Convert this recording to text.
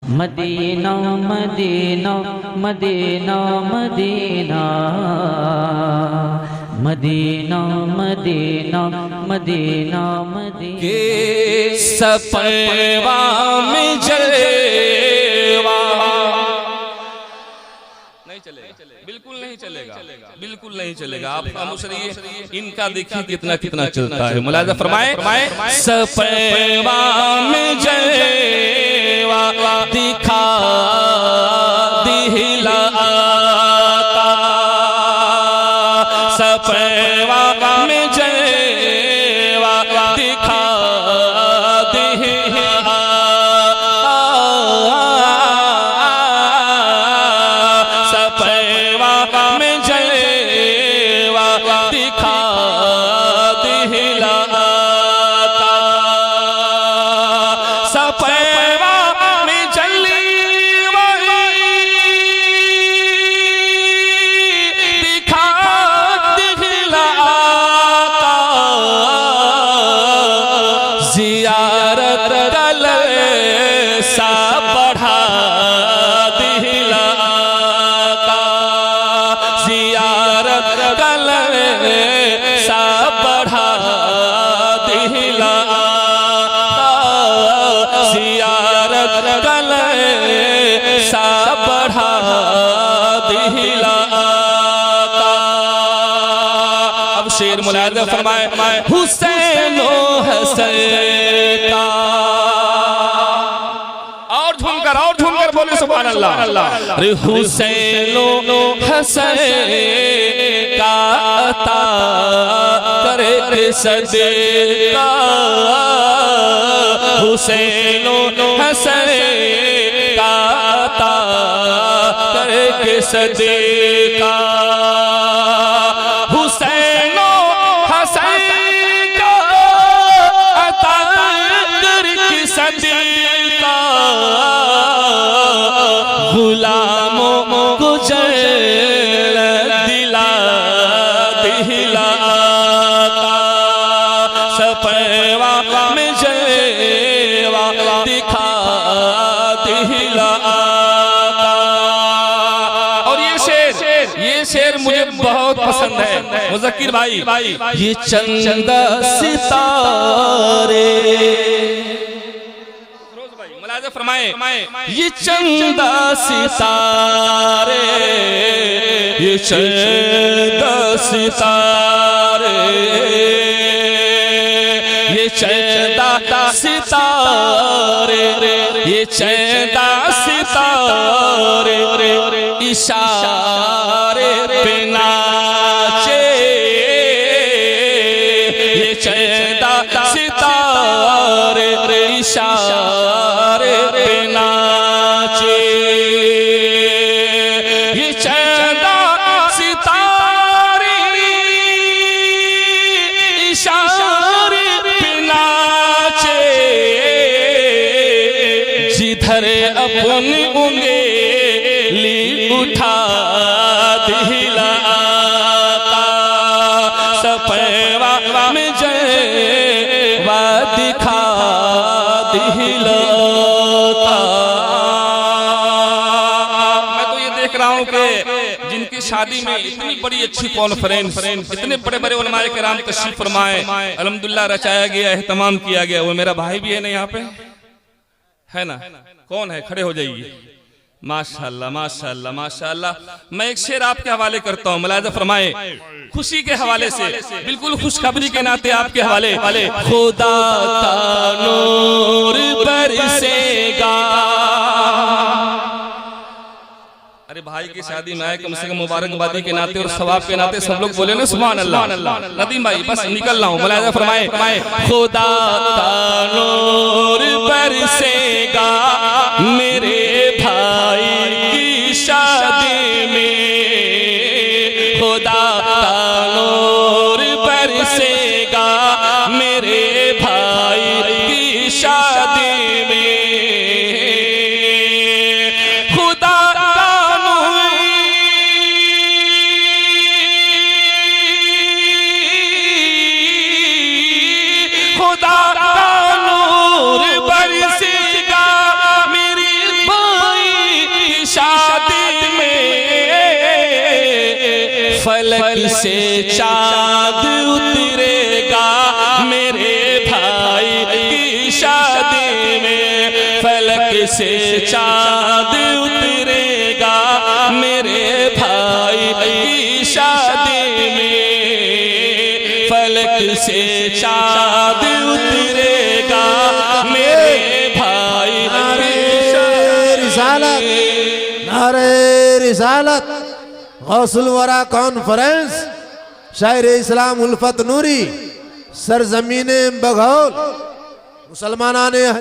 Medina Madina Madina Madina Madina Madina Madina Madina के सपवा में जलवा नहीं चलेगा, बिल्कुल नहीं चलेगा, बिल्कुल नहीं चलेगा। आप खामोश रहिए, इनका देखिए कितना कितना चलता है। मुलाजा फरमाए सपवा में जलवा दिखा दिला सपवा में जलवा दिखा दिला सपवा में जलवा दिखा दिला सपवा में जलवा दिखा दिला जियारत कल सा बढ़ा दिला जियारत कल सा बढ़ा दिला जियारत कल सा बढ़ा दिला। अब शेर मुलाजा फरमाए हुसैन हसन का और झूमकर बोले सुभान अल्लाह। अरे हुसैन हसन का अता करे सदका हुसैन हसन का अता करे सदका हुसैन हसन का अता करे सदका गुलामों को जल दिला दिला सपवा में जलवा दिखा दिला। और ये शेर मुझे बहुत पसंद है मुज़क्किर भाई। ये चंद सितारे फरमाए ये चंदा सितारे ये चंदा सितारे ये चंदा सितारे ये चंदा सितारे इशारे पे नाचे ये चंदा सितारे इशारे पे नाचे ये चंदा सितारे इशारे पे नाचे जिधर अपनी उंगली उठा दिला सपवा में जलवा दिखा दिला। मैं तो ये देख रहा हूँ कि जिनकी शादी में इतनी बड़ी अच्छी कॉन्फ्रेंस इतने बड़े बड़े उलमाए किराम तशरीफ फरमाए अल्हम्दुलिल्लाह रचाया गया एहतमाम किया गया। वो मेरा भाई भी है ना यहाँ पे है ना, कौन है खड़े हो जाइए। माशाअल्लाह माशाअल्लाह माशाअल्लाह। मैं एक शेर आपके हवाले करता हूँ मुलाजा फरमाए खुशी के हवाले से बिल्कुल खुशखबरी के नाते आपके हवाले खुदा का नूर बरसेगा। अरे भाई की शादी में आए कम से कम मुबारकबादी के नाते और सवाब के नाते सब लोग बोले ना सुभान अल्लाह। नदीम भाई बस निकल रहा हूँ मुलाजा फरमाए खुदा का नूर बरसेगा मेरे भाई की शादी में खुदा का नूर बरसेगा मेरे भाई की शादी में खुदा का नूर खुदा का नूर बरसेगा मेरी फलक से चाँद उतरेगा मेरे भाई की शादी में, फलक से चाँद उतरेगा मेरे भाई की शादी में, फलक से चाँद उतरेगा मेरे भाई की शादी में। नारे रिसालत गौसुल वरा कॉन्फ्रेंस, शायर इस्लाम उल्फत नूरी, सरजमीन बघौल, मुसलमानाने